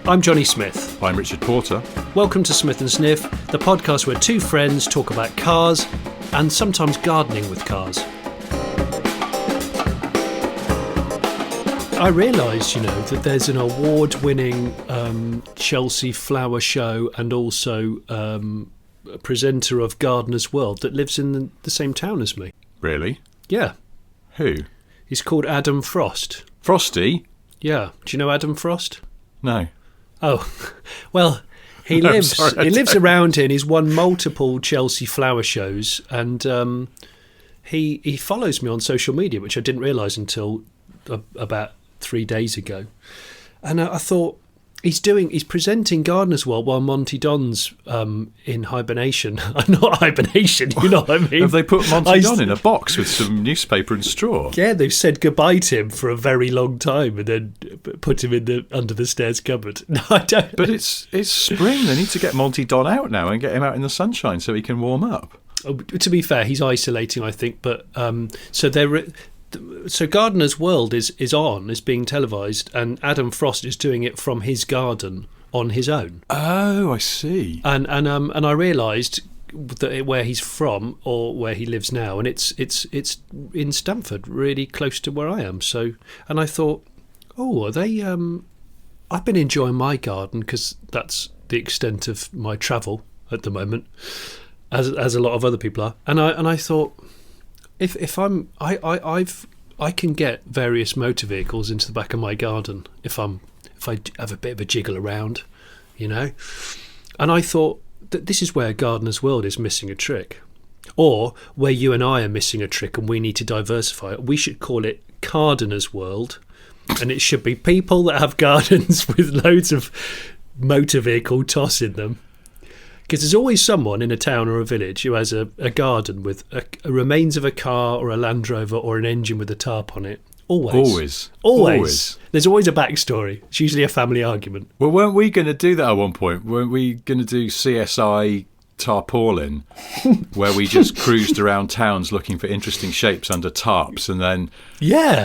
I'm Jonny Smith. I'm Richard Porter. Welcome to Smith & Sniff, the podcast where two friends talk about cars and sometimes gardening with cars. I realised, that there's an award-winning Chelsea flower show and also a presenter of Gardener's World that lives in the same town as me. Really? Yeah. Who? He's called Adam Frost. Frosty? Yeah. Do you know Adam Frost? No. Oh, well, he lives around here and he's won multiple Chelsea flower shows, and he follows me on social media, which I didn't realise until about 3 days ago. And I thought, he's presenting Gardener's World while Monty Don's in hibernation. Not hibernation, you know what I mean? Have they put Monty Don in a box with some newspaper and straw? Yeah, they've said goodbye to him for a very long time and then put him in under the stairs cupboard. No, I don't. But it's spring. They need to get Monty Don out now and get him out in the sunshine so he can warm up. To be fair, he's isolating, I think. But So Gardener's World is being televised, and Adam Frost is doing it from his garden on his own. Oh, I see. And I realised that where he's from, or where he lives now, and it's in Stamford, really close to where I am. So, and I thought, are they? I've been enjoying my garden because that's the extent of my travel at the moment, as a lot of other people are. And I thought, I can get various motor vehicles into the back of my garden if I have a bit of a jiggle around, And I thought that this is where Gardener's World is missing a trick, or where you and I are missing a trick, and we need to diversify it. We should call it Cardener's World, and it should be people that have gardens with loads of motor vehicle toss in them. Because there's always someone in a town or a village who has a garden with a remains of a car or a Land Rover or an engine with a tarp on it. Always. There's always a backstory. It's usually a family argument. Well, weren't we going to do that at one point? Weren't we going to do CSI tarpaulin, where we just cruised around towns looking for interesting shapes under tarps, and then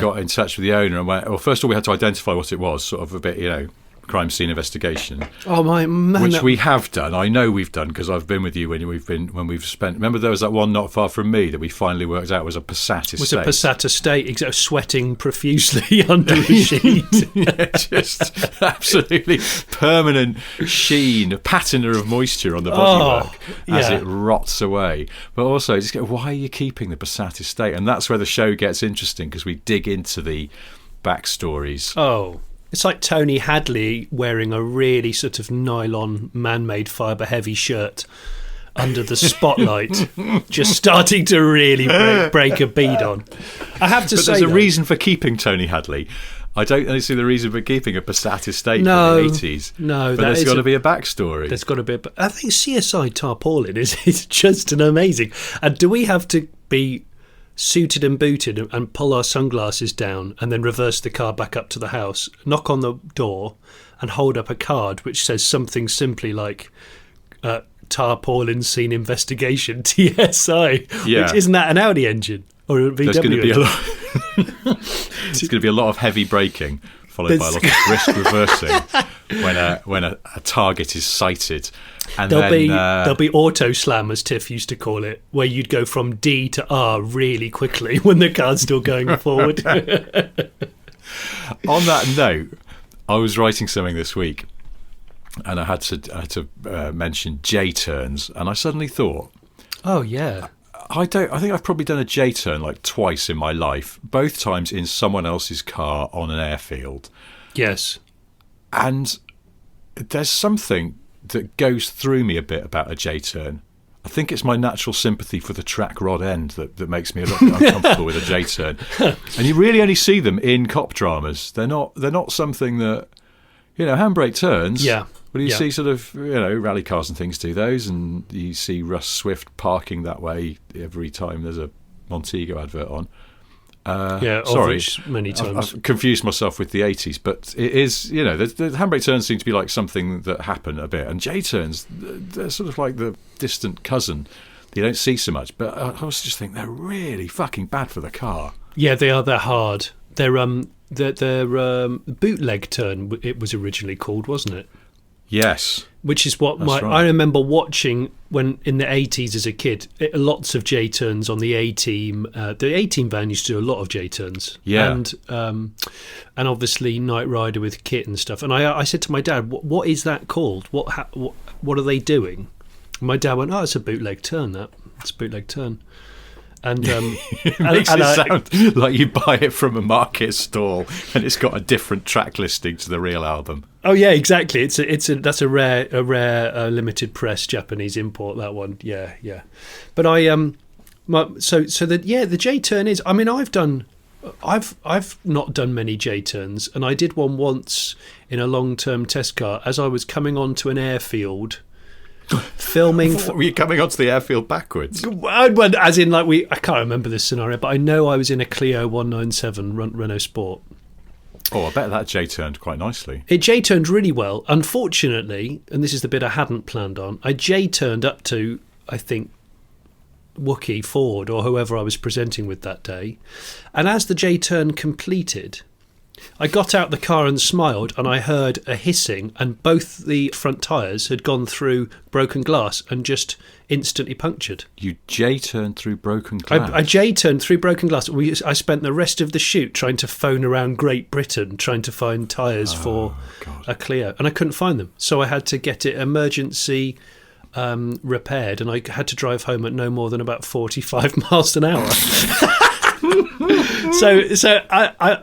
got in touch with the owner and went, well, first of all, we had to identify what it was, sort of a bit, crime scene investigation. Oh my man! Which we have done. I know we've done because I've been with you when we've spent. Remember, there was that one not far from me that we finally worked out was a Passat estate. It was a Passat estate, exactly, sweating profusely under the sheet. Yeah, just absolutely permanent sheen, patina of moisture on the bodywork as it rots away. But also, just go, why are you keeping the Passat estate? And that's where the show gets interesting, because we dig into the backstories. Oh. It's like Tony Hadley wearing a really sort of nylon man-made fibre heavy shirt under the spotlight, just starting to really break a bead on. I have to say, there's a reason for keeping Tony Hadley. I don't really see the reason for keeping a Passat estate from the 80s. No, but there's got to be a backstory. There's got to be. I think CSI tarpaulin is just an amazing. And do we have to be suited and booted and pull our sunglasses down and then reverse the car back up to the house, knock on the door and hold up a card which says something simply like tarpaulin scene investigation, TSI? Yeah. Which, isn't that an Audi engine or a VW There's going to be engine? There's going to be a lot of heavy braking followed by a lot of brisk reversing when a target is sighted. And there'll be auto slam, as Tiff used to call it, where you'd go from D to R really quickly when the car's still going forward. On that note, I was writing something this week, and I had to mention J-turns, and I suddenly thought, oh yeah, I think I've probably done a J-turn like twice in my life, both times in someone else's car on an airfield. Yes, and there's something that goes through me a bit about a J-turn. I think it's my natural sympathy for the track rod end that makes me a little bit uncomfortable with a J-turn. And you really only see them in cop dramas. They're not something that, handbrake turns. Yeah. Well, you see sort of, rally cars and things do those, and you see Russ Swift parking that way every time there's a Montego advert on. Sorry, many times. I've confused myself with the 80s, but it is, the handbrake turns seem to be like something that happen a bit, and J-turns, they're sort of like the distant cousin that you don't see so much, but I also just think they're really fucking bad for the car. Yeah, they are. They're hard. They're the bootleg turn, it was originally called, wasn't it? Yes. Which is what I remember watching when in the 80s as a kid. Lots of J turns on the A team. The A team van used to do a lot of J turns. Yeah. And obviously Knight Rider with kit and stuff. And I said to my dad, "What is that called? What are they doing?" And my dad went, "Oh, it's a bootleg turn. It's a bootleg turn." And it makes it sound like you buy it from a market stall and it's got a different track listing to the real album. Oh yeah, exactly. That's a rare limited press Japanese import, that one. Yeah. But the J turn is. I mean, I've not done many J turns, and I did one once in a long-term test car as I was coming onto an airfield. Filming. Were you coming onto the airfield backwards? As in, I can't remember this scenario, but I know I was in a Clio 197 Renault Sport. Oh, I bet that J-turned quite nicely. It J-turned really well. Unfortunately, and this is the bit I hadn't planned on, I J-turned up to, I think, Wookie, Ford, or whoever I was presenting with that day. And as the J-turn completed, I got out the car and smiled, and I heard a hissing, and both the front tyres had gone through broken glass and just instantly punctured. You J-turned through broken glass? I J-turned through broken glass. I spent the rest of the shoot trying to phone around Great Britain, trying to find tyres for a Clio, and I couldn't find them. So I had to get it emergency repaired, and I had to drive home at no more than about 45 miles an hour. So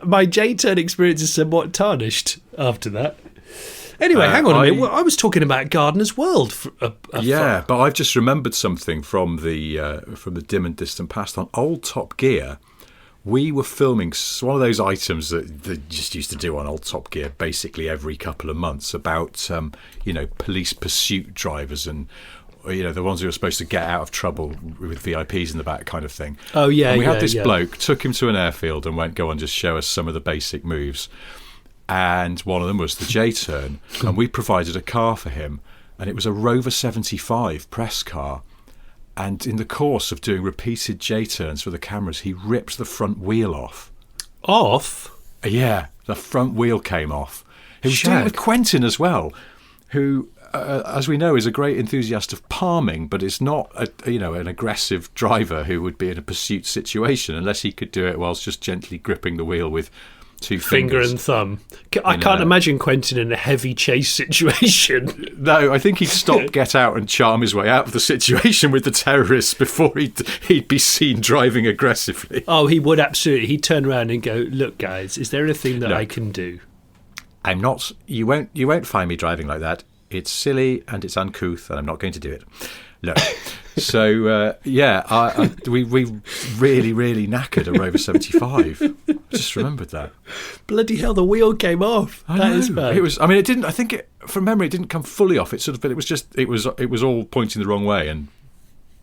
my J-turn experience is somewhat tarnished after that. Anyway, hang on a minute. I was talking about Gardener's World. But I've just remembered something from the dim and distant past. On old Top Gear, we were filming one of those items that they just used to do on old Top Gear basically every couple of months about police pursuit drivers and the ones who were supposed to get out of trouble with VIPs in the back kind of thing. Oh, yeah, and we had this bloke, took him to an airfield and went, "Go on, just show us some of the basic moves." And one of them was the J-turn. And we provided a car for him. And it was a Rover 75 press car. And in the course of doing repeated J-turns for the cameras, he ripped the front wheel off. Off? Yeah, the front wheel came off. He was doing it with Quentin as well, who... as we know, is a great enthusiast of palming, but is not an aggressive driver who would be in a pursuit situation unless he could do it whilst just gently gripping the wheel with two finger fingers. And thumb. I can't imagine Quentin in a heavy chase situation. No, I think he'd stop, get out and charm his way out of the situation with the terrorists before he'd be seen driving aggressively. Oh, he would absolutely. He'd turn around and go, "Look, guys, is there anything that I can do?" I'm not. You won't find me driving like that. It's silly and it's uncouth, and I'm not going to do it. Look, so we really, really knackered a Rover 75. Just remembered that. Bloody hell, the wheel came off. That is bad. It was. I mean, it didn't. I think from memory, it didn't come fully off. It sort of, but it was just. It was all pointing the wrong way, and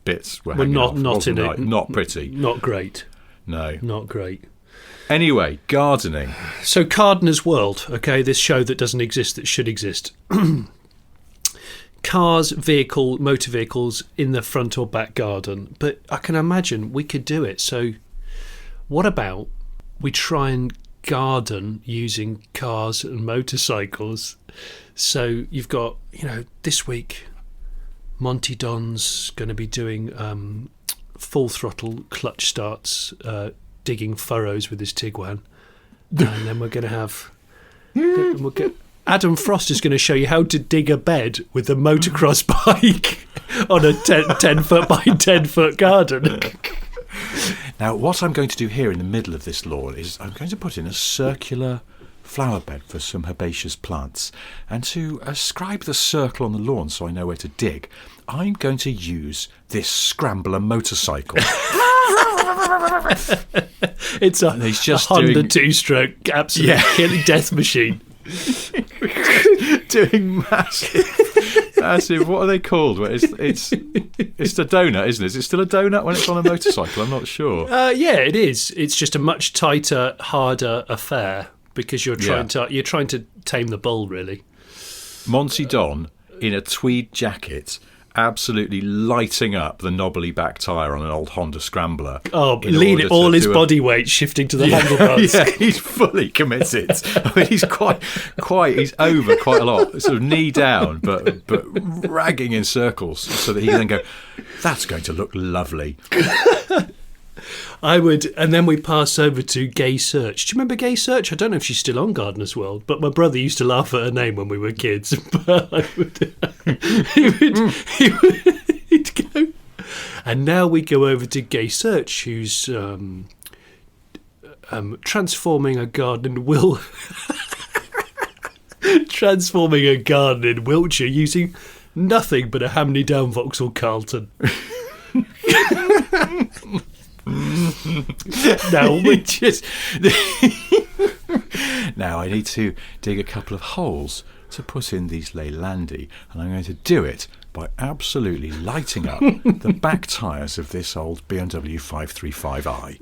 bits were hanging off. Not pretty. Not great. No, not great. Anyway, gardening. So, Gardener's World. Okay, this show that doesn't exist that should exist. Cars, motor vehicles in the front or back garden. But I can imagine we could do it. So what about we try and garden using cars and motorcycles? So you've got, this week Monty Don's going to be doing full throttle clutch starts, digging furrows with his Tiguan. And then we're going to have... Adam Frost is going to show you how to dig a bed with a motocross bike on a 10 foot by 10 foot garden. Now, what I'm going to do here in the middle of this lawn is I'm going to put in a circular flower bed for some herbaceous plants. And to ascribe the circle on the lawn so I know where to dig, I'm going to use this scrambler motorcycle. It's a Honda two-stroke, absolute killing death machine. Doing massive. What are they called? It's the donut, isn't it? Is it still a donut when it's on a motorcycle? I'm not sure. Yeah, it is. It's just a much tighter, harder affair because you're trying to tame the bull, really. Monty Don in a tweed jacket absolutely lighting up the knobbly back tyre on an old Honda Scrambler. Oh, lean all his body weight shifting to the handlebars. Yeah, he's fully committed. I mean, he's he's over quite a lot, sort of knee down, but ragging in circles so that he can then go, that's going to look lovely. I would, and then we pass over to Gay Search. Do you remember Gay Search? I don't know if she's still on Gardener's World, but my brother used to laugh at her name when we were kids. But he'd go. And now we go over to Gay Search, who's transforming a garden in transforming a garden in Wiltshire using nothing but a hand-me-down Vauxhall Carlton. Now we just now I need to dig a couple of holes to put in these Leylandii, and I'm going to do it by absolutely lighting up the back tyres of this old BMW 535i.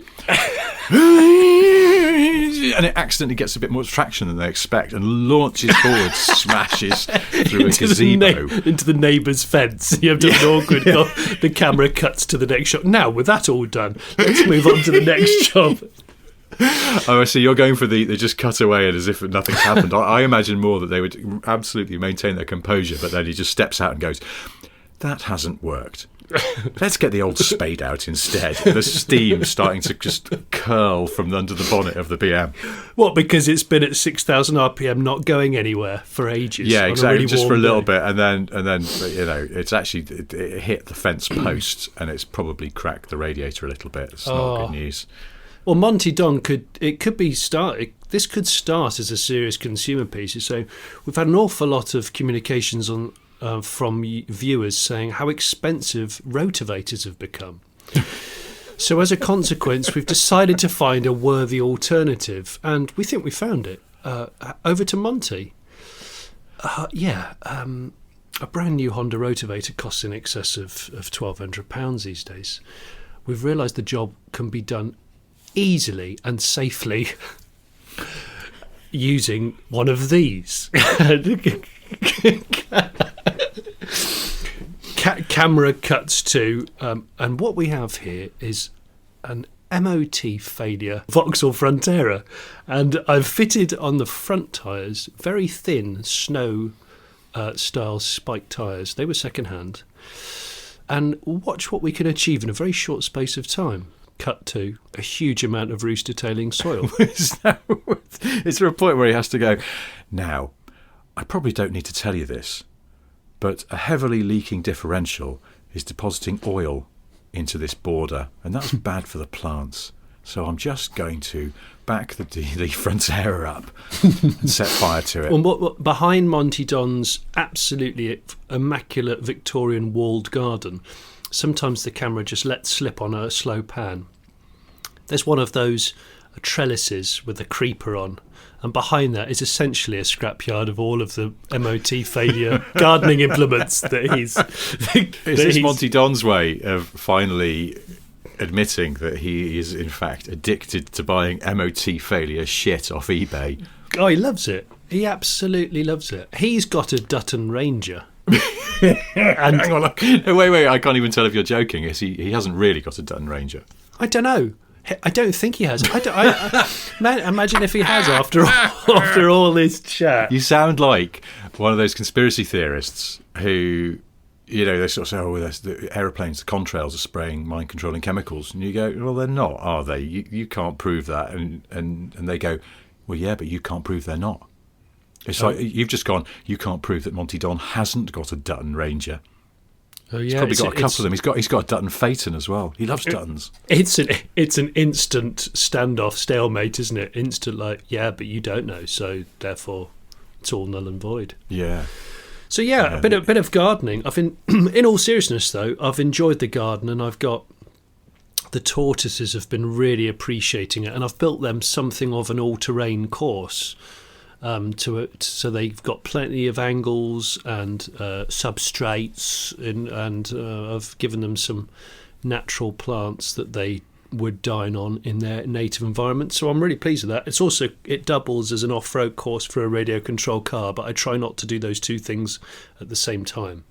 And it accidentally gets a bit more traction than they expect and launches forward, smashes through a gazebo. Into the neighbour's fence. You have to have an awkward the camera cuts to the next shot. Now, with that all done, let's move on to the next job. Oh, I see. You're going for they just cut away as if nothing's happened. I imagine more that they would absolutely maintain their composure, but then he just steps out and goes, that hasn't worked. Let's get the old spade out instead. The steam starting to just curl from under the bonnet of the BM. What, because it's been at 6,000 RPM, not going anywhere for ages? Yeah, exactly. Really just for a little day. bit, and then it's actually it hit the fence post, and it's probably cracked the radiator a little bit. It's not good news. Well, Monty Don this could start as a serious consumer piece. So we've had an awful lot of communications on. From viewers saying how expensive rotavators have become. So as a consequence, we've decided to find a worthy alternative, and we think we found it. Over to Monty. A brand new Honda rotavator costs in excess of £1,200 these days. We've realised the job can be done easily and safely using one of these. Camera cuts to, and what we have here is an MOT failure Vauxhall Frontera, and I've fitted on the front tyres very thin snow style spike tyres. They were second hand, and watch what we can achieve in a very short space of time. Cut to a huge amount of rooster tailing soil. Is there a point where he has to go, now I probably don't need to tell you this, but a heavily leaking differential is depositing oil into this border, and that's bad for the plants. So I'm just going to back the Frontera up and set fire to it. Well, behind Monty Don's absolutely immaculate Victorian walled garden, sometimes the camera just lets slip on a slow pan. There's one of those trellises with a creeper on, and behind that is essentially a scrapyard of all of the MOT failure gardening implements that he's... Is this Monty Don's way of finally admitting that he is in fact addicted to buying MOT failure shit off eBay? Oh, he loves it. He absolutely loves it. He's got a Dutton Ranger. And hang on, wait, I can't even tell if you're joking. He hasn't really got a Dutton Ranger. I don't know. I don't think he has. Man, imagine if he has after all this chat. You sound like one of those conspiracy theorists who, they sort of say, oh, the aeroplanes, the contrails are spraying mind-controlling chemicals. And you go, well, they're not, are they? You can't prove that. And they go, well, yeah, but you can't prove they're not. It's like you've just gone, you can't prove that Monty Don hasn't got a Dutton Ranger. Oh, yeah, he's probably got a couple of them. He's got a Dutton Phaeton as well. He loves Duttons. It's an instant standoff stalemate, isn't it? Instant, like, yeah, but you don't know, so therefore it's all null and void. Yeah. So a bit of gardening. In all seriousness though, I've enjoyed the garden, and the tortoises have been really appreciating it, and I've built them something of an all-terrain course. So they've got plenty of angles and substrates, and I've given them some natural plants that they would dine on in their native environment. So I'm really pleased with that. It doubles as an off-road course for a radio-controlled car, but I try not to do those two things at the same time,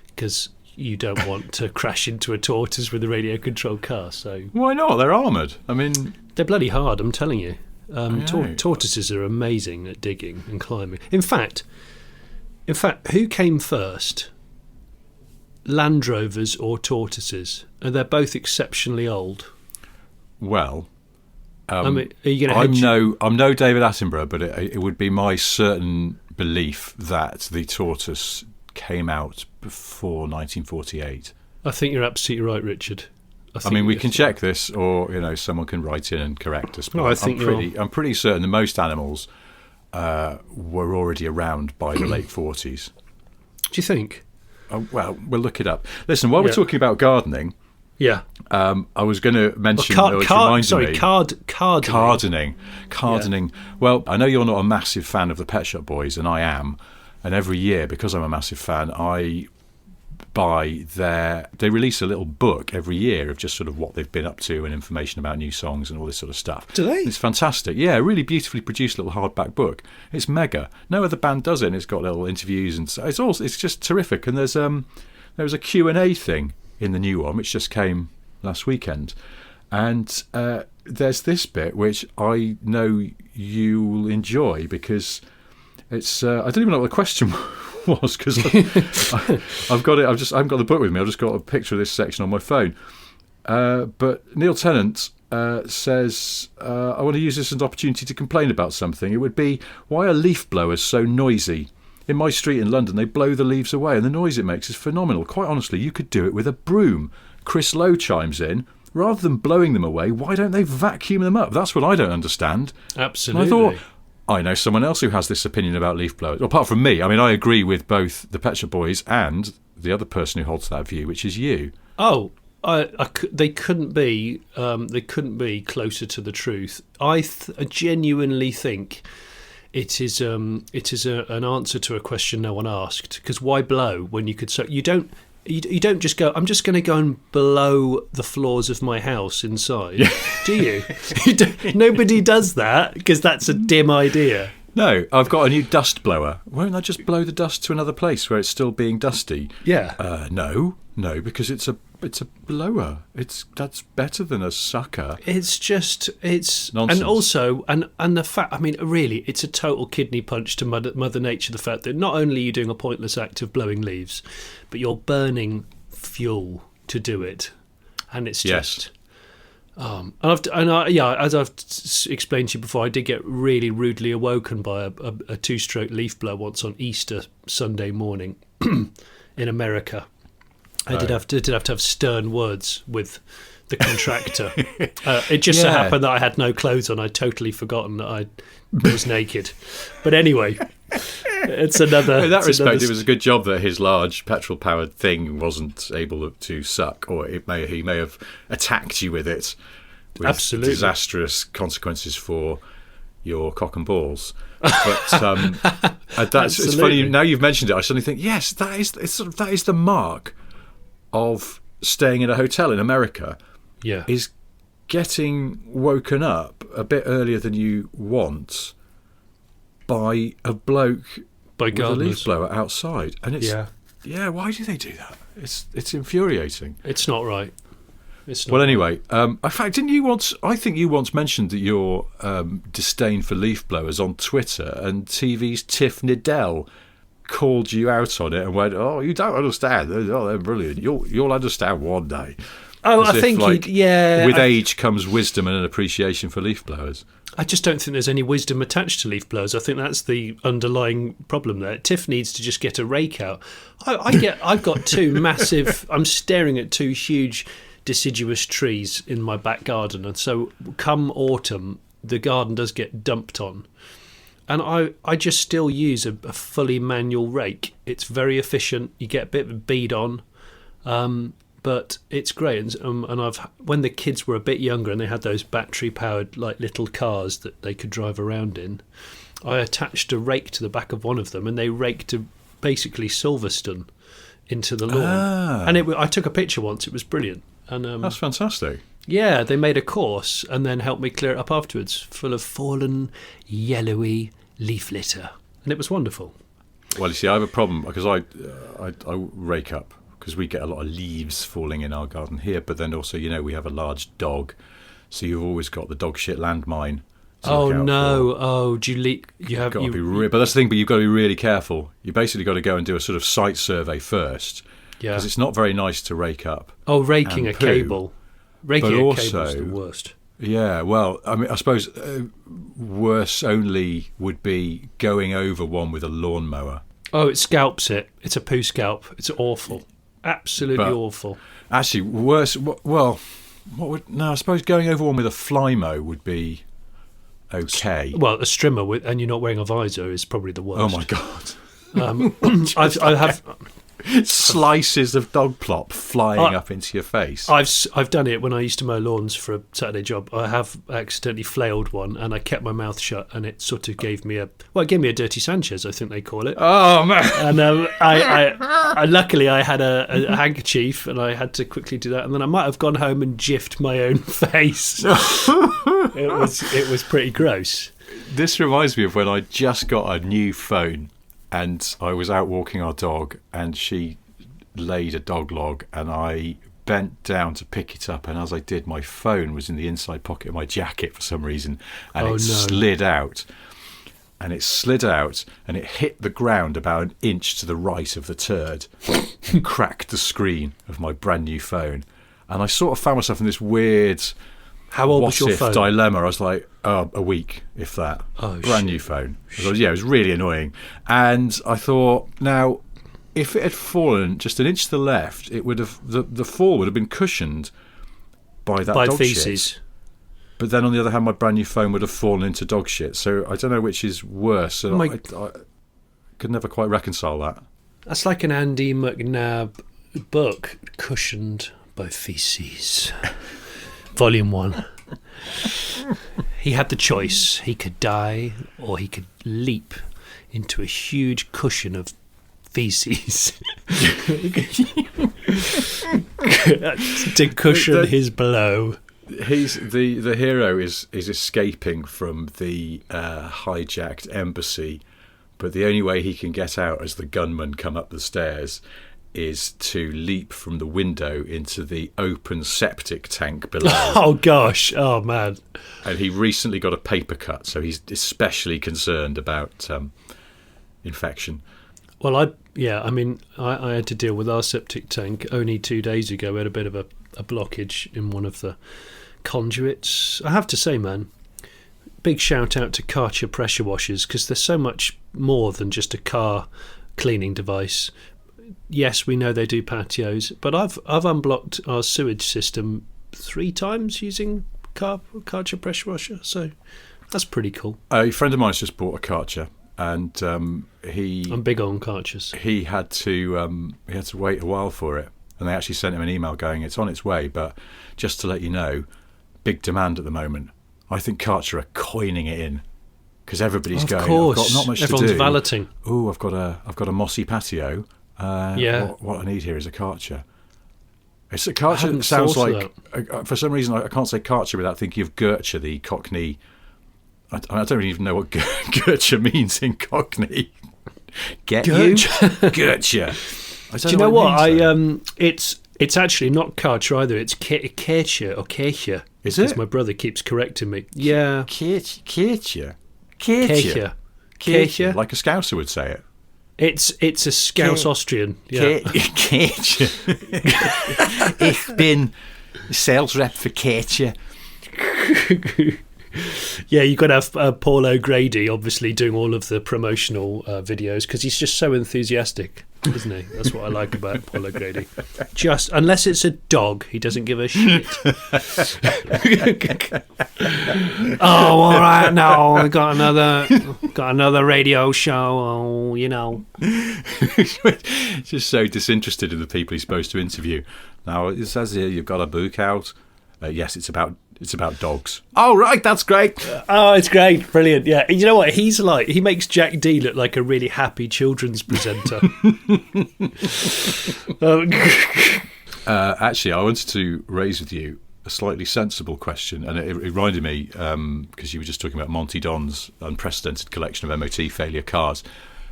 because you don't want to crash into a tortoise with a radio-controlled car. So why not? They're armoured. I mean, they're bloody hard. I'm telling you. Tortoises are amazing at digging and climbing. In fact, who came first? Land Rovers or tortoises? And they're both exceptionally old. Well, I mean, are you going to? I'm no David Attenborough, but it would be my certain belief that the tortoise came out before 1948. I think you're absolutely right, Richard. I mean, we can check this, or someone can write in and correct us. But I'm pretty certain that most animals were already around by the late 40s. Do you think? Well, we'll look it up. Listen, while we're talking about gardening, I was going to mention. Cardening. Yeah. Well, I know you're not a massive fan of the Pet Shop Boys, and I am. And every year, because I'm a massive fan, I buy they release a little book every year of just sort of what they've been up to and information about new songs and all this sort of stuff. Do they? It's fantastic. Yeah, a really beautifully produced little hardback book. It's mega. No other band does it. And it's got little interviews and so it's just terrific. And there was a Q&A thing in the new one which just came last weekend, and there's this bit which I know you'll enjoy because it's I don't even know what the question was because I've got it. I haven't got the book with me. I've just got a picture of this section on my phone. But Neil Tennant says, I want to use this as an opportunity to complain about something. It would be, why are leaf blowers so noisy? In my street in London, they blow the leaves away, and the noise it makes is phenomenal. Quite honestly, you could do it with a broom. Chris Lowe chimes in, rather than blowing them away, why don't they vacuum them up? That's what I don't understand. Absolutely. And I thought, I know someone else who has this opinion about leaf blowers. Well, apart from me, I mean, I agree with both the Pet Shop Boys and the other person who holds that view, which is you. Oh, they couldn't be closer to the truth. I genuinely think it is an answer to a question no one asked. Because why blow when you could? So you don't just go, I'm just going to go and blow the floors of my house inside. Do you? Nobody does that because that's a dim idea. No, I've got a new dust blower. Won't I just blow the dust to another place where it's still being dusty? Yeah. No, because it's a blower. That's better than a sucker. It's nonsense. And also, and the fact, I mean, really, it's a total kidney punch to Mother Nature, the fact that not only are you doing a pointless act of blowing leaves, but you're burning fuel to do it. And it's just... as I've explained to you before, I did get really rudely awoken by a two-stroke leaf blower once on Easter Sunday morning in America. I did have to have stern words with the contractor. It just so happened that I had no clothes on. I'd totally forgotten that I was naked. But anyway, it's another... In that respect, it was a good job that his large petrol-powered thing wasn't able to suck, or he may have attacked you with it with Absolutely. Disastrous consequences for your cock and balls. But it's funny, now you've mentioned it, I suddenly think, yes, that is the mark of staying in a hotel in America, is getting woken up a bit earlier than you want by a bloke with a leaf blower outside. And it's why do they do that? It's infuriating. It's not right. It's not well, anyway, in fact, I think you once mentioned that your disdain for leaf blowers on Twitter, and TV's Tiff Niddell called you out on it and went, "Oh, you don't understand. Oh, they're brilliant. You'll understand one day." Oh, I think with age comes wisdom and an appreciation for leaf blowers. I just don't think there's any wisdom attached to leaf blowers. I think that's the underlying problem there. Tiff needs to just get a rake out. I've got two massive. I'm staring at two huge deciduous trees in my back garden, and so come autumn, the garden does get dumped on. And I just still use a fully manual rake. It's very efficient. You get a bit of bead on, but it's great. And when the kids were a bit younger and they had those battery-powered like little cars that they could drive around in, I attached a rake to the back of one of them, and they raked basically Silverstone into the lawn. And I took a picture once. It was brilliant. And that's fantastic. Yeah, they made a course and then helped me clear it up afterwards, full of fallen, yellowy leaf litter. And it was wonderful. Well, you see, I have a problem because I rake up because we get a lot of leaves falling in our garden here, but then also, we have a large dog, so you've always got the dog shit landmine. Oh no! Oh, do you leak? You have got to be but that's the thing. But you've got to be really careful. You basically got to go and do a sort of site survey first, because it's not very nice to rake up. Oh, raking a cable. Raking a cable is the worst. Yeah, well, I mean, I suppose worse only would be going over one with a lawnmower. Oh, it scalps it. It's a poo scalp. It's awful. Absolutely awful. Actually, worse. Well, I suppose going over one with a flymo would be okay. Well, a strimmer and you're not wearing a visor is probably the worst. Oh my god! I have slices of dog plop flying up into your face. I've done it when I used to mow lawns for a Saturday job. I have accidentally flailed one, and I kept my mouth shut, and it sort of gave me a dirty Sanchez, I think they call it. Oh man! And I luckily I had a handkerchief, and I had to quickly do that, and then I might have gone home and jiffed my own face. It was pretty gross. This reminds me of when I just got a new phone. And I was out walking our dog, and she laid a dog log, and I bent down to pick it up, and as I did, my phone was in the inside pocket of my jacket for some reason, and slid out. And it slid out, and it hit the ground about an inch to the right of the turd, and cracked the screen of my brand new phone. And I sort of found myself in this weird... How old was your phone? Dilemma. I was like, a week, if that. Oh, brand new phone. It was really annoying. And I thought, now, if it had fallen just an inch to the left, it would have the fall would have been cushioned by that dog feces. Shit. But then on the other hand, my brand new phone would have fallen into dog shit. So I don't know which is worse. So I could never quite reconcile that. That's like an Andy McNabb book, Cushioned by Feces. Volume 1. He had the choice. He could die, or he could leap into a huge cushion of feces to cushion his blow. He's the hero is escaping from the hijacked embassy, but the only way he can get out as the gunmen come up the stairs is to leap from the window into the open septic tank below. Oh gosh, oh man. And he recently got a paper cut, so he's especially concerned about infection. Well, I had to deal with our septic tank only 2 days ago. We had a bit of a blockage in one of the conduits. I have to say, man, big shout out to Kärcher pressure washers, because they're so much more than just a car cleaning device. Yes, we know they do patios, but I've unblocked our sewage system 3 times using Kärcher pressure washer, so that's pretty cool. A friend of mine's just bought a Kärcher, and I'm big on Kärchers. He had to wait a while for it, and they actually sent him an email going, it's on its way, but just to let you know, big demand at the moment. I think Kärcher are coining it in, because everybody's going, course. I've got not much Everyone's to do. valeting. Oh, I've got a mossy patio. What I need here is a Kärcher. It's a Kärcher. Sounds like for some reason I can't say Kärcher without thinking of Kärcher, the Cockney. I don't even know what Kärcher means in Cockney. Get Kärcher. You, Kärcher. Do you know what? It's actually not Kärcher either. It's Kärcher or Kärcher. Is it? Because my brother keeps correcting me. Yeah. Kärcher. Kärcher. Like a Scouser would say it. It's a Scouse Austrian. Yeah. Kärcher. Ich bin sales rep for Kärcher. Yeah, you've got to have Paul O'Grady obviously doing all of the promotional videos, because he's just so enthusiastic, isn't he? That's what I like about Paul O'Grady. Just unless it's a dog, he doesn't give a shit. Oh, all right, now we got another radio show. Oh, you know, just so disinterested in the people he's supposed to interview. Now it says here you've got a book out. Yes, it's about dogs. Oh, right, that's great. Oh, it's great, brilliant. Yeah, you know what? He makes Jack D look like a really happy children's presenter. Actually, I wanted to raise with you a slightly sensible question, and it reminded me because you were just talking about Monty Don's unprecedented collection of MOT failure cars.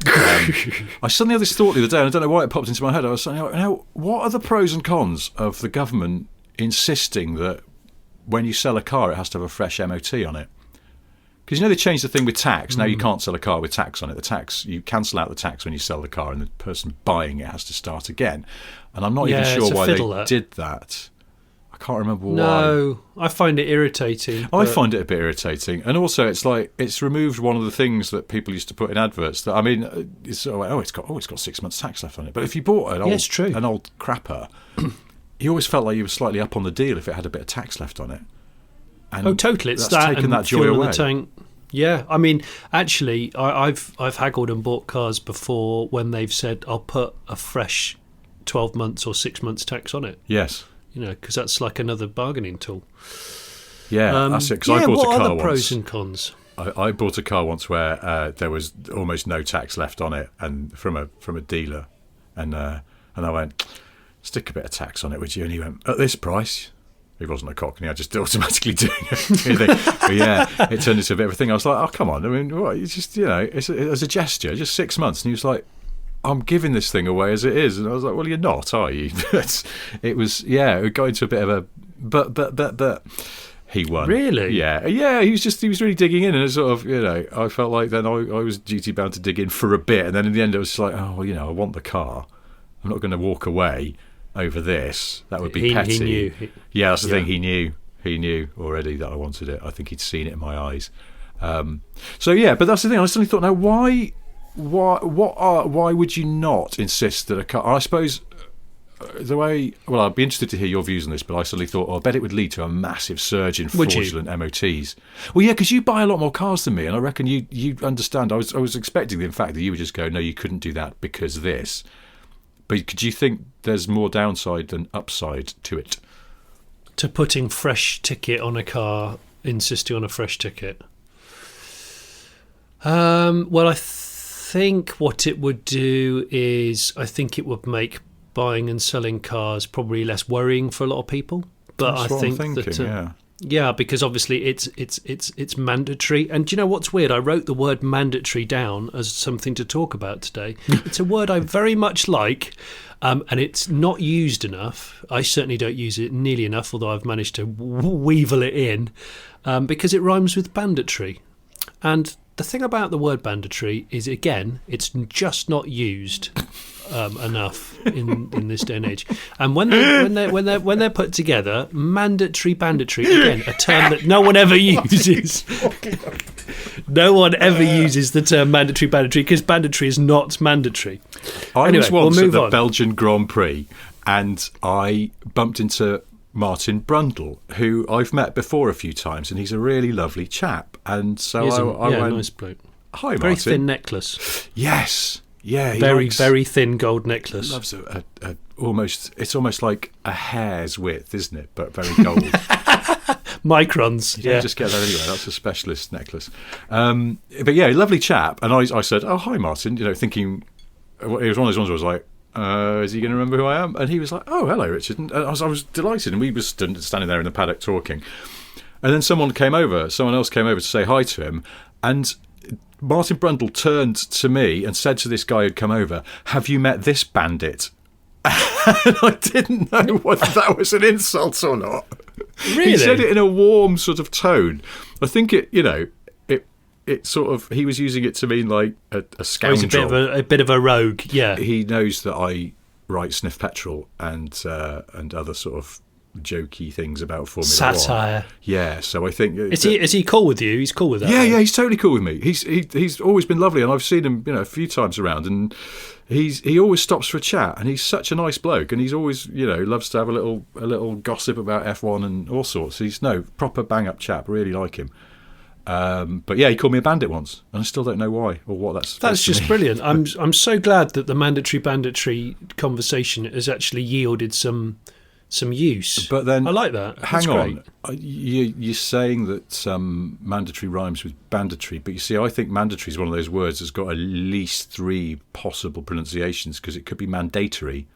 I suddenly had this thought the other day, and I don't know why it popped into my head. I was saying, what are the pros and cons of the government insisting that when you sell a car, it has to have a fresh MOT on it? Because they changed the thing with tax. Now you can't sell a car with tax on it. The tax, you cancel out the tax when you sell the car, and the person buying it has to start again. And I'm not even sure why they did that. I can't remember why. No, I find it irritating. I find it a bit irritating. And also, it's like, it's removed one of the things that people used to put in adverts. That, I mean, it's sort of like, it's got 6 months tax left on it. But if you bought an old crapper, you always felt like you were slightly up on the deal if it had a bit of tax left on it. And totally. It's that's taken that joy away. The tank. Yeah, I mean, actually, I've haggled and bought cars before when they've said, I'll put a fresh 12 months or 6 months tax on it. Yes. Because that's like another bargaining tool. Yeah, that's it. Because I bought a car once. What are the pros and cons? I bought a car once where there was almost no tax left on it, and from a dealer, and I went, stick a bit of tax on it, would you? And he went, at this price. He wasn't a cockney, I just automatically doing it. But yeah, it turned into a bit of a thing. I was like, oh, come on. I mean, what? It's just, it's a gesture, just 6 months. And he was like, I'm giving this thing away as it is. And I was like, well, you're not, are you? It got into a bit of a, but he won. Really? Yeah, he was really digging in, and it sort of, I felt like then I was duty bound to dig in for a bit. And then in the end, it was just like, oh, well, I want the car. I'm not going to walk away over this. That would be petty. He knew. That's the thing. He knew already that I wanted it. I think he'd seen it in my eyes. But that's the thing. I suddenly thought, now why would you not insist that a car? I suppose I'd be interested to hear your views on this, but I suddenly thought, I bet it would lead to a massive surge in fraudulent MOTs. Well, yeah, because you buy a lot more cars than me, and I reckon you understand. I was expecting, in fact, that you would just go, no, you couldn't do that because this. But could you think there's more downside than upside to it? To putting fresh ticket on a car, insisting on a fresh ticket? Well, I think what it would do is, I think it would make buying and selling cars probably less worrying for a lot of people. But That's I what think I'm thinking, yeah. Yeah, because obviously it's mandatory. And do you know what's weird? I wrote the word mandatory down as something to talk about today. It's a word I very much like, and it's not used enough. I certainly don't use it nearly enough, although I've managed to weevil it in, because it rhymes with banditry. And the thing about the word banditry is, again, it's just not used enough in this day and age. And when they're put together, mandatory banditry, again, a term that no one ever uses. No one ever uses the term mandatory banditry, because banditry is not mandatory. I was once at the Belgian Grand Prix, and I bumped into Martin Brundle, who I've met before a few times, and he's a really lovely chap. And so I went, nice bloke. Hi, Martin. Very thin necklace. Yes. Yeah, very thin gold necklace. He loves it's almost like a hair's width, isn't it? But very gold. Microns. You don't just get that anyway. That's a specialist necklace. But yeah, lovely chap. And I said, oh, hi, Martin. Thinking it was one of those ones where I was like, is he going to remember who I am? And he was like, oh, hello, Richard. And I was delighted. And we were standing there in the paddock talking. And then someone else came over to say hi to him. And Martin Brundle turned to me and said to this guy who'd come over, have you met this bandit? And I didn't know whether that was an insult or not. Really? He said it in a warm sort of tone. I think it sort of, he was using it to mean like a scoundrel. He's a bit of a rogue, yeah. He knows that I write Sniff Petrol and other sort of jokey things about Formula 1. Satire. Yeah, so I think... Is he cool with you? He's cool with that? Yeah, he's totally cool with me. He's always been lovely, and I've seen him a few times around, and he always stops for a chat, and he's such a nice bloke, and he's always, loves to have a little gossip about F1 and all sorts. He's proper bang-up chap, really like him. But yeah, he called me a bandit once, and I still don't know why or what that's. That's just brilliant. I'm so glad that the mandatory banditry conversation has actually yielded some use. But then I like that. Hang on, you're saying that mandatory rhymes with banditry, but you see, I think mandatory is one of those words that's got at least 3 possible pronunciations, because it could be mandatory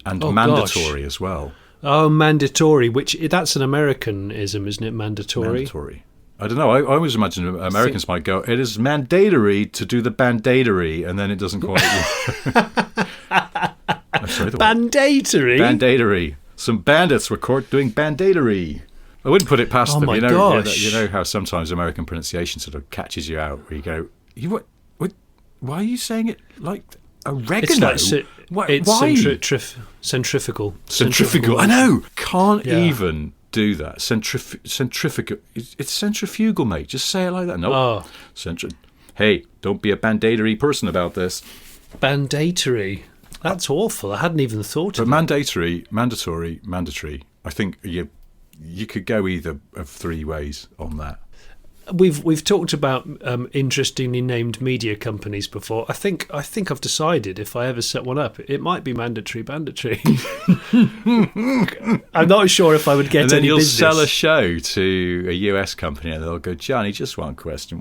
and mandatory as well. Oh, mandatory, that's an Americanism, isn't it? Mandatory. I don't know. I always imagine Americans might go, it is mandatory to do the bandatory, and then it doesn't quite work. Bandatory? Bandatory. Some bandits were caught doing bandatory. I wouldn't put it past them. My you gosh. know how sometimes American pronunciation sort of catches you out, where you go, what, why are you saying it like oregano? It's like why? Centrifugal. Centrifugal. I know. Can't even do that. Centrifugal. It's centrifugal, mate. Just say it like that. No. Hey, don't be a bandatory person about this. Bandatory. That's awful. I hadn't even thought of it. Mandatory. I think you could go either of three ways on that. We've talked about interestingly named media companies before. I think I've decided if I ever set one up, it might be mandatory. I'm not sure if I would get and then any you'll business. Sell a show to a US company, and they'll go, Johnny, just one question: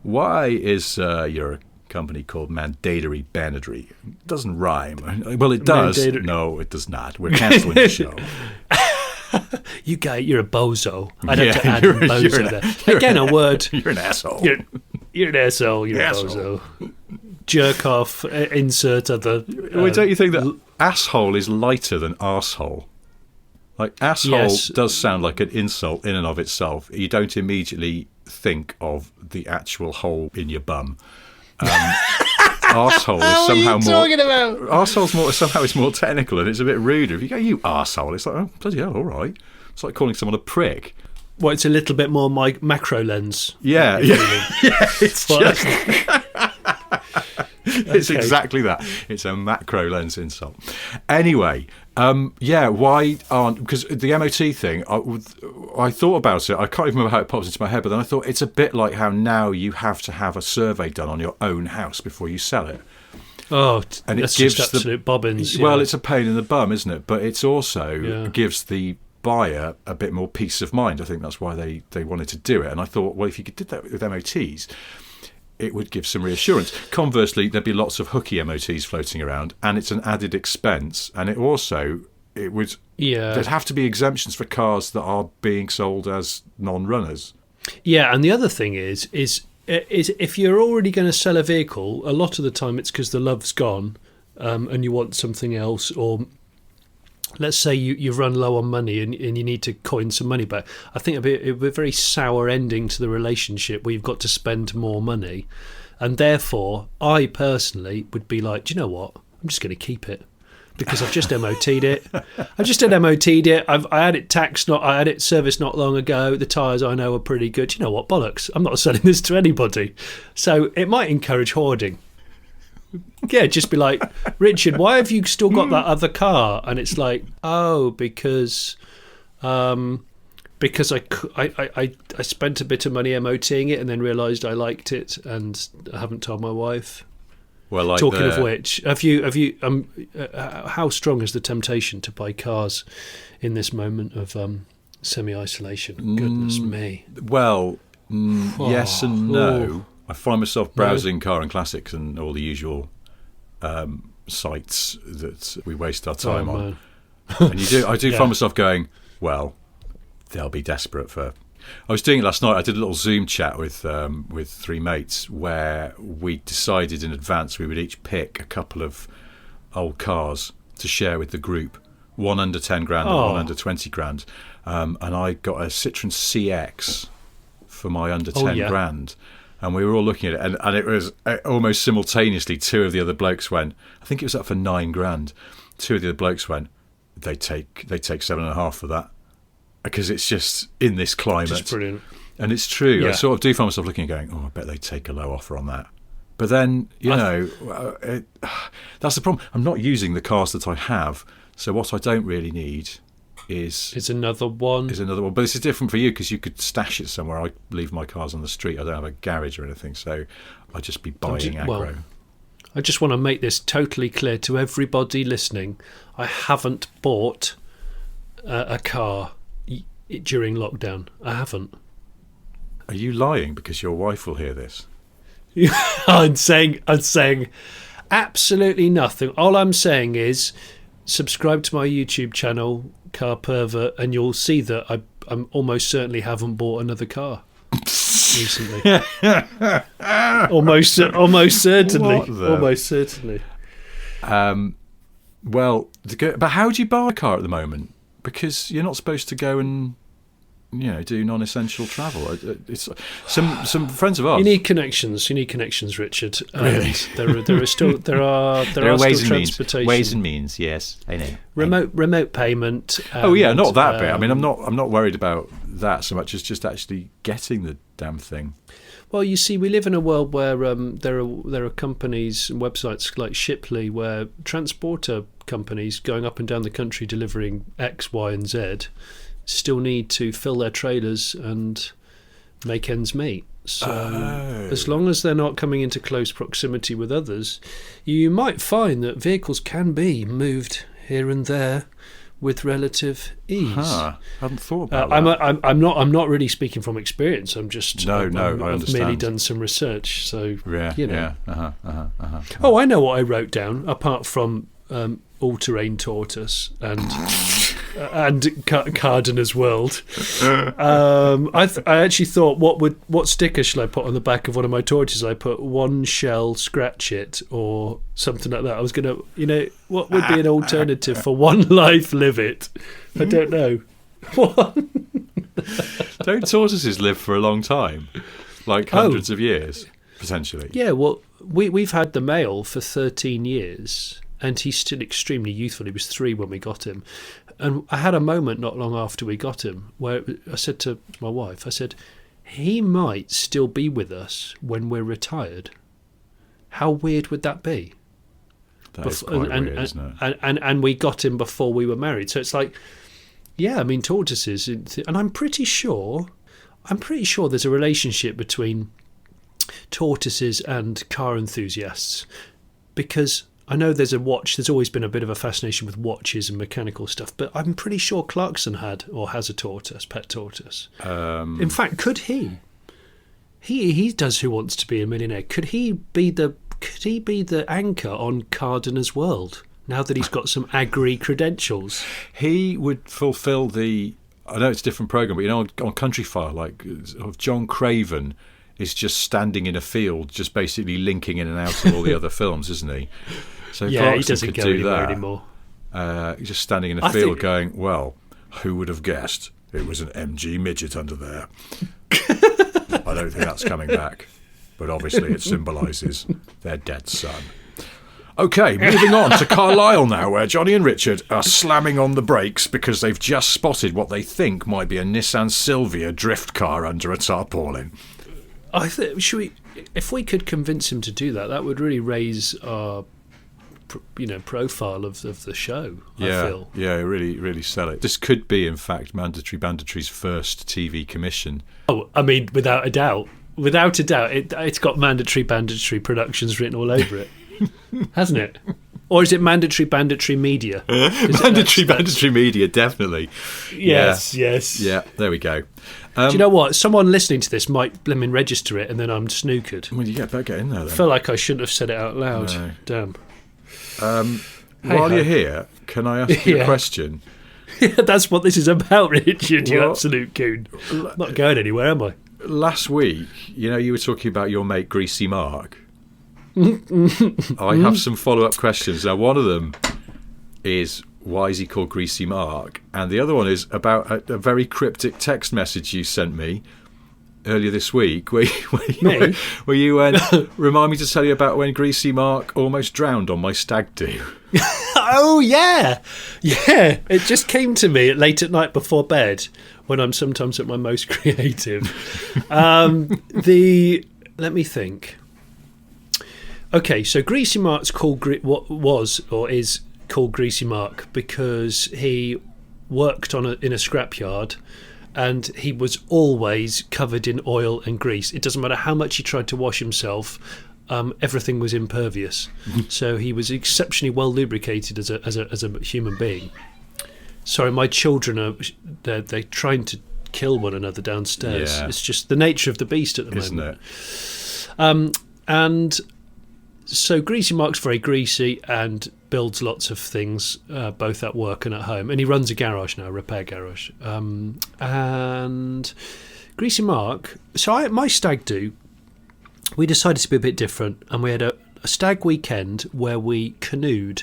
why is your company called Mandatory Banditry? It doesn't rhyme. Well, it does. No, it does not. We're cancelling the show. You're a bozo. I'd have to add bozo there. Again, a word. You're an asshole. You're an asshole. You're a bozo. Jerk off. Insert other. Well, don't you think that asshole is lighter than arsehole? Like asshole does sound like an insult in and of itself. You don't immediately think of the actual hole in your bum. Arsehole is somehow more. Arsehole's more somehow it's more technical and it's a bit ruder. If you go, you arsehole, it's like, oh bloody hell, all right. It's like calling someone a prick. Well, it's a little bit more macro lens. Yeah. It's just. It's exactly that. It's a macro lens insult. Anyway, why aren't... Because the MOT thing, I thought about it. I can't even remember how it pops into my head, but then I thought it's a bit like how now you have to have a survey done on your own house before you sell it. Oh, and that's it gives just absolute bobbins. Well, it's a pain in the bum, isn't it? But it's also gives the buyer a bit more peace of mind. I think that's why they wanted to do it. And I thought, well, if you did that with MOTs... it would give some reassurance. Conversely, there'd be lots of hooky MOTs floating around, and it's an added expense. And there'd have to be exemptions for cars that are being sold as non-runners. Yeah, and the other thing is if you're already going to sell a vehicle, a lot of the time it's because the love's gone, and you want something else, or let's say you've run low on money and you need to coin some money back. I think it'd be a very sour ending to the relationship where you've got to spend more money. And therefore, I personally would be like, do you know what? I'm just going to keep it because I've just MOT'd it. I just MOT'd it. I had it I had it serviced not long ago. The tyres I know are pretty good. Do you know what? Bollocks. I'm not selling this to anybody. So it might encourage hoarding. Yeah, just be like, Richard, why have you still got that other car? And it's like, because I spent a bit of money MOTing it and then realised I liked it and I haven't told my wife. Well, like talking of which, have you how strong is the temptation to buy cars in this moment of semi-isolation? Goodness me. Well, yes and no. I find myself browsing Car and Classics and all the usual sites that we waste our time on. And I do find myself going, well, they'll be desperate for... I was doing it last night. I did a little Zoom chat with three mates where we decided in advance we would each pick a couple of old cars to share with the group, one under 10 grand and one under 20 grand. And I got a Citroen CX for my under 10 grand. And we were all looking at it, and it was almost simultaneously. Two of the other blokes went, I think it was up for 9 grand. Two of the other blokes went, they take 7.5 for that, because it's just in this climate. Just brilliant. And it's true. Yeah. I sort of do find myself looking and going, I bet they'd take a low offer on that. But then, that's the problem. I'm not using the cars that I have, so what I don't really need is another one. But this is different for you because you could stash it somewhere. I leave my cars on the street. I don't have a garage or anything, so I'd just be buying aggro. Well, I just want to make this totally clear to everybody listening. I haven't bought a car during lockdown. I haven't. Are you lying because your wife will hear this? I'm saying absolutely nothing. All I'm saying is subscribe to my YouTube channel, Car Pervert, and you'll see that I'm almost certainly haven't bought another car. recently. Almost certainly. Almost certainly. Well, but how do you buy a car at the moment? Because you're not supposed to go and do non-essential travel. It's some friends of ours. You need connections, Richard. Really? There are still ways still and transportation. Means. Ways and means. Yes, I know. Remote payment. And, not that bit. I mean, I'm not worried about that so much as just actually getting the damn thing. Well, you see, we live in a world where there are companies and websites like Shipley, where transporter companies going up and down the country delivering X, Y, and Z still need to fill their trailers and make ends meet. So as long as they're not coming into close proximity with others, you might find that vehicles can be moved here and there with relative ease. I hadn't thought about that. I'm not really speaking from experience. I'm just I I've understand. merely done some research. So yeah. Oh, I know what I wrote down apart from all-terrain tortoise and Cardener's World. I actually thought, what sticker shall I put on the back of one of my tortoises? I put one shell, scratch it, or something like that. I was gonna, what would be an alternative for one life, live it? I don't know. Don't tortoises live for a long time, like hundreds of years potentially? Yeah. Well, we've had the male for 13 years. And he's still extremely youthful. He was 3 when we got him. And I had a moment not long after we got him where I said to my wife, he might still be with us when we're retired. How weird would that be? That is quite weird, isn't it? And we got him before we were married. So it's like, tortoises. And I'm pretty sure there's a relationship between tortoises and car enthusiasts, because I know there's always been a bit of a fascination with watches and mechanical stuff, but I'm pretty sure Clarkson had or has a pet tortoise. In fact, could he? He does Who Wants to Be a Millionaire. Could he be the anchor on Cardener's World now that he's got some agri credentials? He would fulfil I know it's a different program, but on Country File, like John Craven is just standing in a field, just basically linking in and out of all the other films, isn't he? So Clarkson he doesn't go anywhere anymore. Just standing in a field going, well, who would have guessed it was an MG midget under there? I don't think that's coming back, but obviously it symbolises their dead son. Okay, moving on to Carlisle now, where Jonny and Richard are slamming on the brakes because they've just spotted what they think might be a Nissan Silvia drift car under a tarpaulin. I think if we could convince him to do that, that would really raise our, profile of the show. I feel. Yeah, really, really sell it. This could be, in fact, Mandatory Banditry's first TV commission. Oh, I mean, without a doubt, it's got Mandatory Banditry Productions written all over it, hasn't it? Or is it Mandatory Banditry Media? Banditry Media, definitely. Yes. Yeah, there we go. Do you know what? Someone listening to this might register it, and then I'm snookered. Well, you better get in there then. I feel like I shouldn't have said it out loud. No. Damn. While you're here, can I ask you a question? Yeah, that's what this is about, Richard, you absolute coon. I'm not going anywhere, am I? Last week, you were talking about your mate Greasy Mark. I have some follow-up questions. Now, one of them is, why is he called Greasy Mark? And the other one is about a very cryptic text message you sent me earlier this week where you went, remind me to tell you about when Greasy Mark almost drowned on my stag do. Oh, yeah. It just came to me late at night before bed when I'm sometimes at my most creative. Let me think. Okay, so Greasy Mark's called is called Greasy Mark because he worked in a scrapyard and he was always covered in oil and grease. It doesn't matter how much he tried to wash himself, everything was impervious. So he was exceptionally well lubricated as a human being. Sorry, my children they're trying to kill one another downstairs. Yeah. It's just the nature of the beast at the moment. Isn't it? And so Greasy Mark's very greasy and builds lots of things, both at work and at home. And he runs a garage now, a repair garage. And Greasy Mark. So my stag do, we decided to be a bit different, and we had a stag weekend where we canoed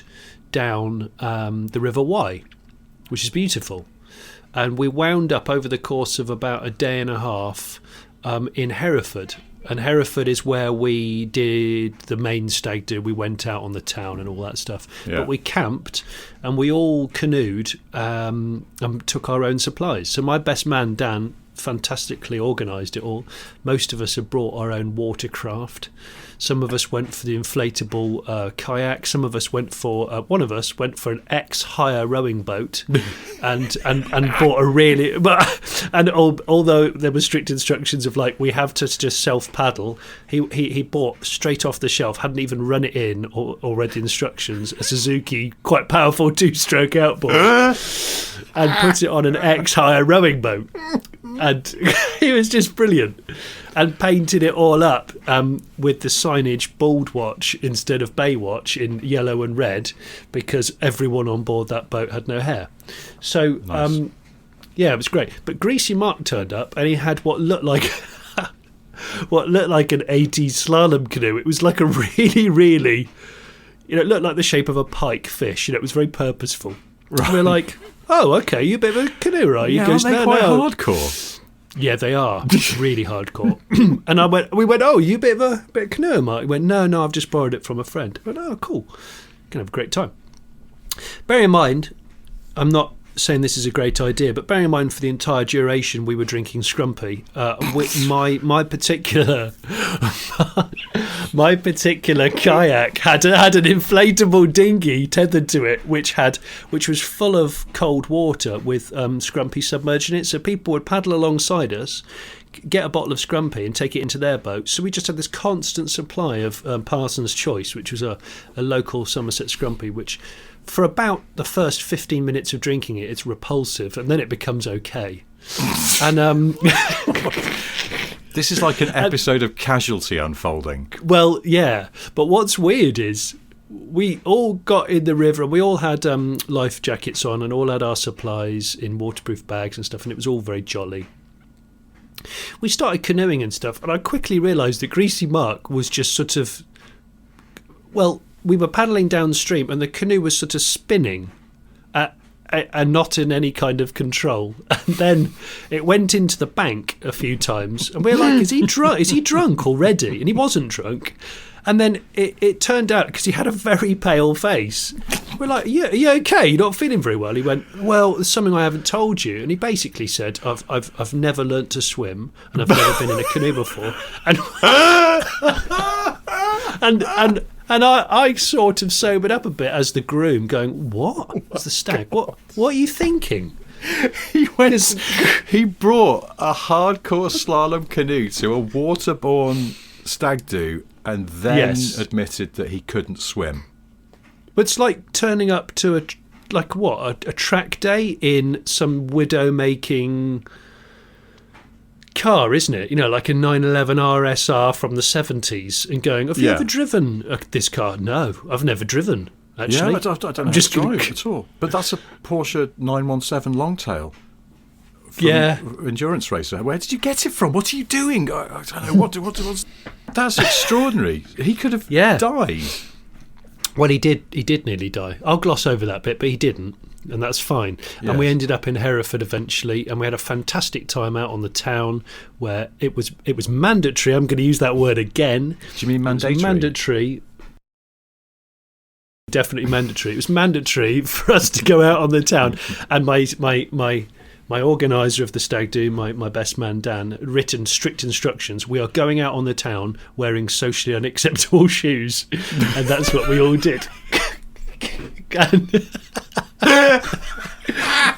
down the River Wye, which is beautiful. And we wound up over the course of about a day and a half in Hereford. And Hereford is where we did the main stag do. We went out on the town and all that stuff. Yeah. But we camped and we all canoed and took our own supplies. So my best man, Dan, fantastically organised it all. Most of us had brought our own watercraft. Some of us went for the inflatable kayak. Some of us went for one of us went for an ex-hire rowing boat, and bought a really. Although there were strict instructions of like we have to just self paddle, he bought straight off the shelf, hadn't even run it in or read the instructions, a Suzuki quite powerful 2-stroke outboard, and put it on an ex-hire rowing boat, and he was just brilliant. And painted it all up with the signage Bald Watch instead of Baywatch in yellow and red, because everyone on board that boat had no hair. So, nice. Yeah, it was great. But Greasy Mark turned up and he had what looked like an 80s slalom canoe. It was like a really, really, it looked like the shape of a pike fish. It was very purposeful. Right. And we're like, oh, okay, you're a bit of a canoe, right? Yeah, aren't they quite hardcore? Yeah, they are really hardcore. And we went, oh, you a bit of canoe, Mark? He went, no, I've just borrowed it from a friend. I went, oh, cool. Can have a great time. Bear in mind, I'm not saying this is a great idea, but bearing in mind for the entire duration we were drinking scrumpy, my particular kayak had an inflatable dinghy tethered to it, which was full of cold water with scrumpy submerged in it. So people would paddle alongside us, get a bottle of scrumpy and take it into their boat. So we just had this constant supply of Parson's Choice, which was a local Somerset scrumpy, which for about the first 15 minutes of drinking it, it's repulsive, and then it becomes okay. And this is like an episode of Casualty unfolding. Well, yeah, but what's weird is we all got in the river and we all had life jackets on and all had our supplies in waterproof bags and stuff, and it was all very jolly. We started canoeing and stuff, and I quickly realised that Greasy Mark was just sort of, well, we were paddling downstream and the canoe was sort of spinning and not in any kind of control. And then it went into the bank a few times and we were like, is he drunk already? And he wasn't drunk. And then it turned out, because he had a very pale face, we're like, yeah, are you okay? You're not feeling very well. He went, well, there's something I haven't told you. And he basically said, I've never learnt to swim and I've never been in a canoe before. And I sort of sobered up a bit as the groom, going, what? As the stag, what are you thinking? He brought a hardcore slalom canoe to a waterborne stag do and then admitted that he couldn't swim. But it's like turning up to a track day in some widow-making car, isn't it? Like a 911 RSR from the 70s, and going, have you ever driven this car? No, I've never driven, actually. Yeah, I don't know how to drive at all. But that's a Porsche 917 Longtail. Endurance racer. Where did you get it from? What are you doing? I don't know. What was... That's extraordinary. He could have died. Well, he did nearly die. I'll gloss over that bit, but he didn't, and that's fine. Yes. And we ended up in Hereford eventually, and we had a fantastic time out on the town where it was mandatory. I'm going to use that word again. Do you mean mandatory? Mandatory. Definitely mandatory. It was mandatory for us to go out on the town, and my organiser of the stag do, my best man Dan, written strict instructions. We are going out on the town wearing socially unacceptable shoes, and that's what we all did.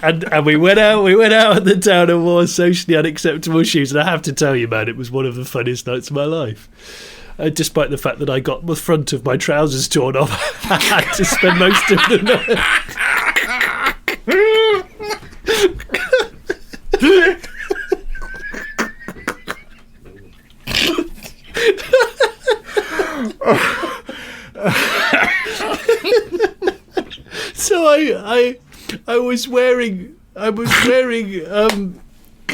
and we went out on the town and wore socially unacceptable shoes. And I have to tell you, man, it was one of the funniest nights of my life. Despite the fact that I got the front of my trousers torn off, I had to spend most of the night. So I was wearing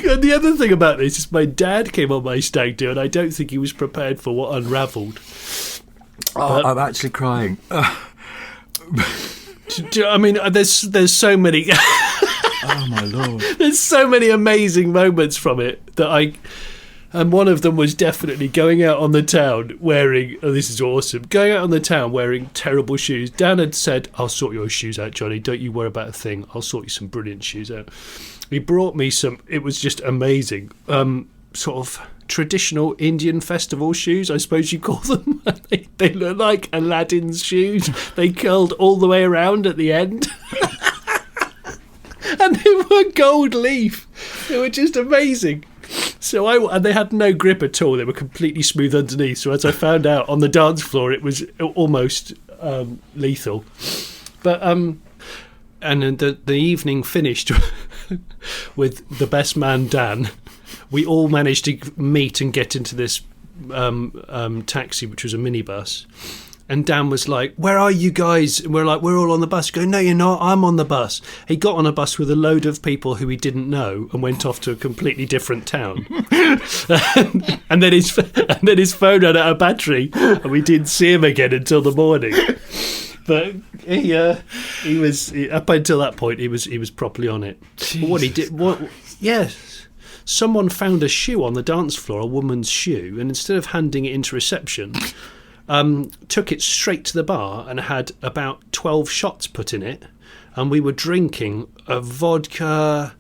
And the other thing about this is my dad came on my stag do, and I don't think he was prepared for what unravelled. I'm actually crying. I mean, there's so many. Oh my Lord! There's so many amazing moments from it that and one of them was definitely going out on the town wearing. Oh, this is awesome! Going out on the town wearing terrible shoes. Dan had said, "I'll sort your shoes out, Johnny. Don't you worry about a thing. I'll sort you some brilliant shoes out." He brought me some. It was just amazing. Sort of traditional Indian festival shoes, I suppose you call them. They look like Aladdin's shoes. They curled all the way around at the end. And they were gold leaf. They were just amazing. And they had no grip at all. They were completely smooth underneath. So as I found out on the dance floor, it was almost lethal. But and then the evening finished with the best man Dan. We all managed to meet and get into this taxi, which was a minibus. And Dan was like, "Where are you guys?" And we're like, "We're all on the bus." He goes, "No, you're not. I'm on the bus." He got on a bus with a load of people who he didn't know and went off to a completely different town. and then his phone ran out of battery, and we didn't see him again until the morning. But he was up until that point. He was properly on it. But what he did, yes. Someone found a shoe on the dance floor, a woman's shoe, and instead of handing it into reception, took it straight to the bar and had about 12 shots put in it. And we were drinking a vodka,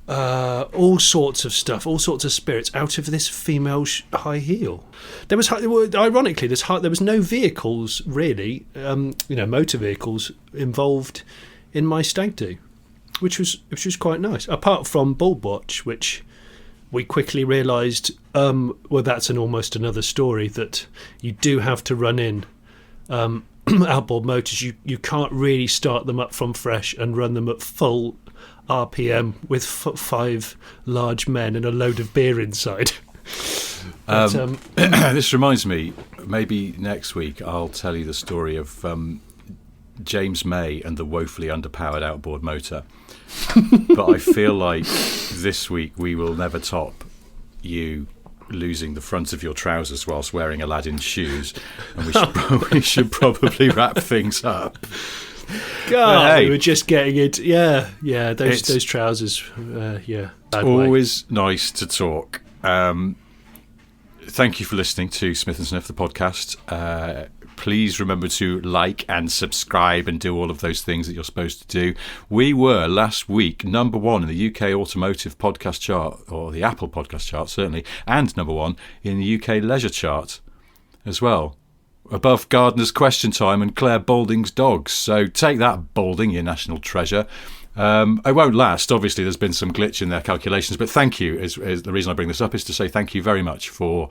all sorts of stuff, all sorts of spirits out of this female high heel. There was, ironically, there was no vehicles really, motor vehicles involved in my stag do. Which was quite nice, apart from Bulb Watch, which we quickly realised, that's almost another story, that you do have to run in outboard motors. You can't really start them up from fresh and run them at full RPM with 5 large men and a load of beer inside. This reminds me, maybe next week I'll tell you the story of James May and the woefully underpowered outboard motor. But I feel like this week we will never top you losing the front of your trousers whilst wearing Aladdin's shoes, and we should probably wrap things up. God, we were just getting it. Yeah, those trousers. Always nice to talk. Thank you for listening to Smith and Sniff, the podcast. Please remember to like and subscribe and do all of those things that you're supposed to do. We were last week number 1 in the UK Automotive Podcast Chart, or the Apple Podcast Chart certainly, and number 1 in the UK Leisure Chart as well, above Gardener's Question Time and Claire Balding's Dogs. So take that, Balding, your national treasure. It won't last. Obviously, there's been some glitch in their calculations, but thank you. Is the reason I bring this up is to say thank you very much for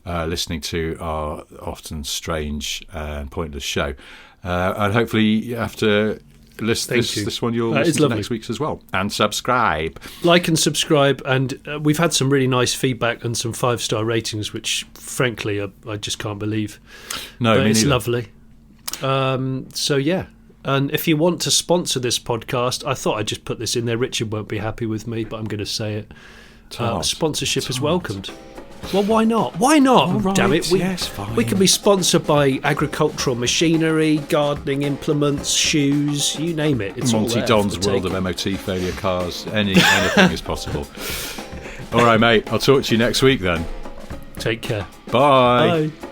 listening to our often strange and pointless show. And hopefully, after this one, you'll listen to next week's as well. And subscribe. Like and subscribe. And we've had some really nice feedback and some 5-star ratings, which, frankly, I just can't believe. No, but it's neither. Lovely. So, yeah. And if you want to sponsor this podcast, I thought I'd just put this in there. Richard won't be happy with me, but I'm going to say it. Sponsorship is welcomed. Well, why not? Why not? Right, damn it. Fine. We can be sponsored by agricultural machinery, gardening implements, shoes, you name it. It's Monty all Don's World of MOT Failure Cars. Anything is possible. All right, mate. I'll talk to you next week then. Take care. Bye. Bye.